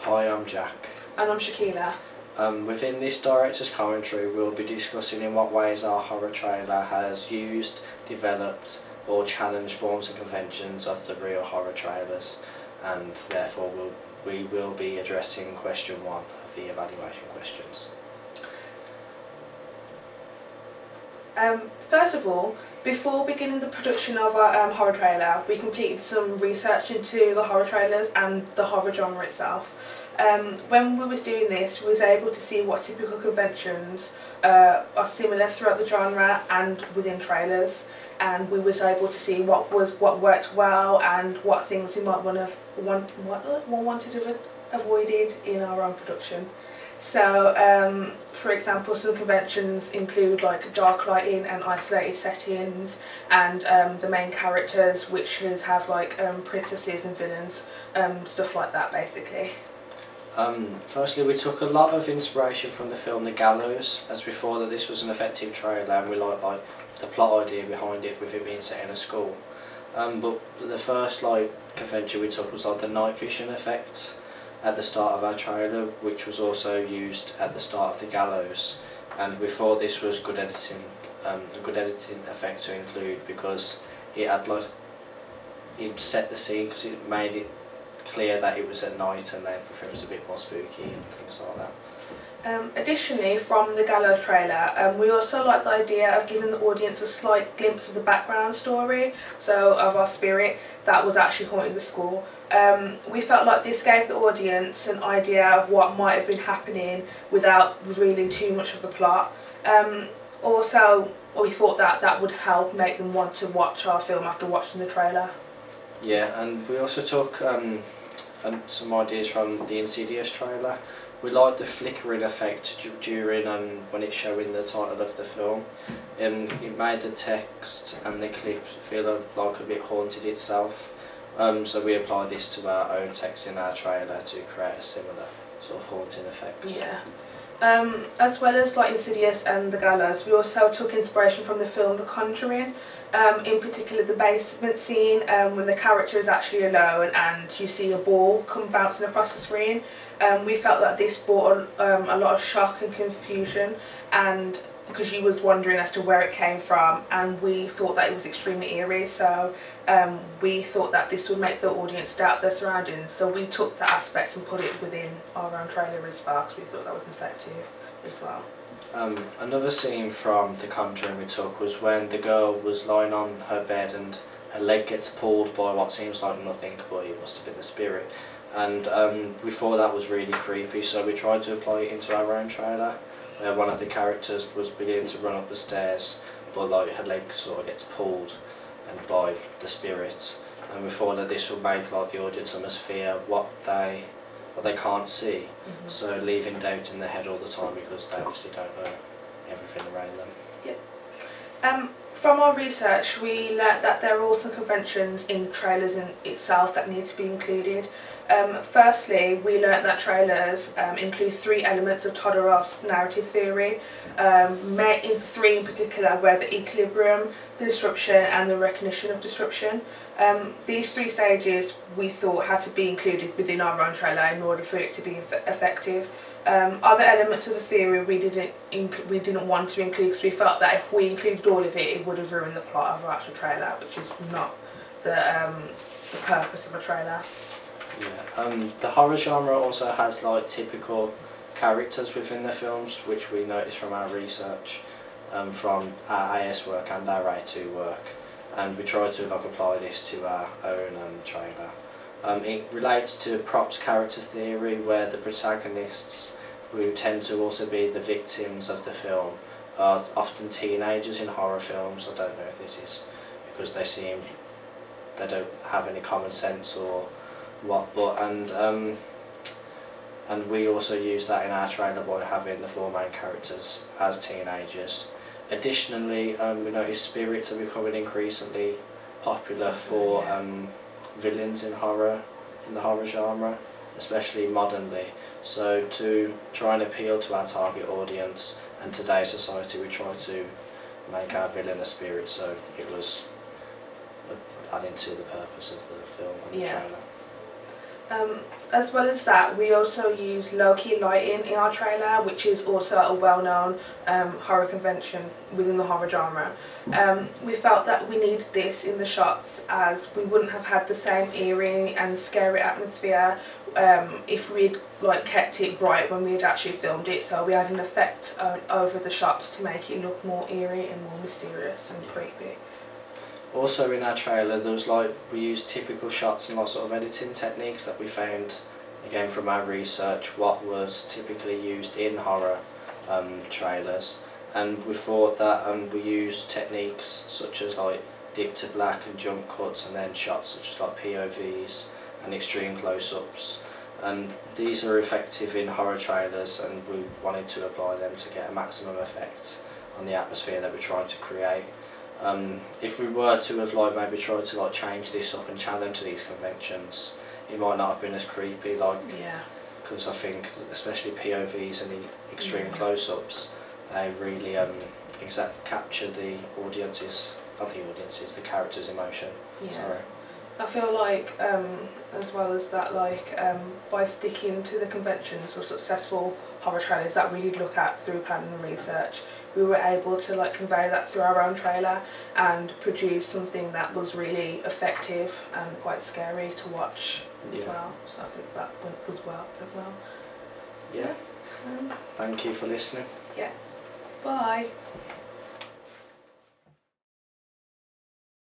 Hi, I'm Jack. And I'm Shakila. Within this director's commentary, we'll be discussing in what ways our horror trailer has used, developed or challenged forms and conventions of the real horror trailers, and therefore we will be addressing question 1 of the evaluation questions. First of all, before beginning the production of our horror trailer, we completed some research into the horror trailers and the horror genre itself. When we was doing this, we was able to see what typical conventions are similar throughout the genre and within trailers, and we was able to see what worked well and what things we might wanted to have avoided in our own production. So, for example, some conventions include like dark lighting and isolated settings, and the main characters, which have like princesses and villains, stuff like that, basically. Firstly, we took a lot of inspiration from the film The Gallows, as we thought that this was an effective trailer, and we liked the plot idea behind it, with it being set in a school. But the first convention we took was the night vision effects at the start of our trailer, which was also used at the start of The Gallows, and we thought this was good editing, a good editing effect to include, because it had it set the scene, because it made it clear that it was at night and everything was a bit more spooky and things like that. Additionally, from the Gallows trailer, we also liked the idea of giving the audience a slight glimpse of the background story, so of our spirit that was actually haunting the school. We felt like this gave the audience an idea of what might have been happening without revealing too much of the plot. Also, we thought that would help make them want to watch our film after watching the trailer. Yeah, and we also took some ideas from the Insidious trailer. We liked the flickering effect during and when it's showing the title of the film. It made the text and the clip feel like a bit haunted itself. So we applied this to our own text in our trailer to create a similar sort of haunting effect. Yeah. As well as Insidious and The Gallows, we also took inspiration from the film The Conjuring. In particular, the basement scene when the character is actually alone and you see a ball come bouncing across the screen. We felt that this brought a lot of shock and confusion, and because you was wondering as to where it came from, and we thought that it was extremely eerie, so we thought that this would make the audience doubt their surroundings, so we took that aspect and put it within our own trailer as well, because we thought that was effective as well. Another scene from The Conjuring we took was when the girl was lying on her bed and her leg gets pulled by what seems like nothing, but it must have been the spirit, and we thought that was really creepy, so we tried to apply it into our own trailer. One of the characters was beginning to run up the stairs, but her leg sort of gets pulled and by the spirit, and we thought that this would make the audience almost fear what they can't see, so leaving doubt in their head all the time because they obviously don't know everything around them. Yep. From our research, we learnt that there are also conventions in trailers in itself that need to be included. Firstly, we learnt that trailers include 3 elements of Todorov's narrative theory, 3 in particular, where the equilibrium, the disruption and the recognition of disruption. These 3 stages we thought had to be included within our own trailer in order for it to be effective. Other elements of the theory we didn't want to include, because we felt that if we included all of it, it would have ruined the plot of our actual trailer, which is not the purpose of a trailer. Yeah. The horror genre also has typical characters within the films, which we noticed from our research, from our AS work and our A2 work, and we tried to apply this to our own trailer. It relates to props character theory, where the protagonists, who tend to also be the victims of the film, are often teenagers in horror films. I don't know if this is because they don't have any common sense or what, but and we also use that in our trailer by having the 4 main characters as teenagers. Additionally, we notice spirits are becoming increasingly popular for villains in the horror genre, especially modernly. So to try and appeal to our target audience and today's society, we try to make our villain a spirit, so it was adding to the purpose of the film and the trailer. As well as that, we also use low-key lighting in our trailer, which is also a well-known horror convention within the horror genre. We felt that we needed this in the shots, as we wouldn't have had the same eerie and scary atmosphere if we'd kept it bright when we'd actually filmed it. So we had an effect over the shots to make it look more eerie and more mysterious and creepy. Also in our trailer, we used typical shots and sort of editing techniques that we found, again from our research, what was typically used in horror trailers, and we thought that we used techniques such as dip to black and jump cuts, and then shots such as POVs and extreme close-ups, and these are effective in horror trailers, and we wanted to apply them to get a maximum effect on the atmosphere that we're trying to create. If we were to have maybe tried to change this up and challenge these conventions, it might not have been as creepy, because I think especially POVs and the extreme close-ups, they really capture the the character's emotion. Yeah. Sorry. I feel as well as that, by sticking to the conventions or successful horror trailers that we did look at through planning and research, we were able to convey that through our own trailer and produce something that was really effective and quite scary to watch as well. So I think that went well. Yeah. Thank you for listening. Yeah. Bye.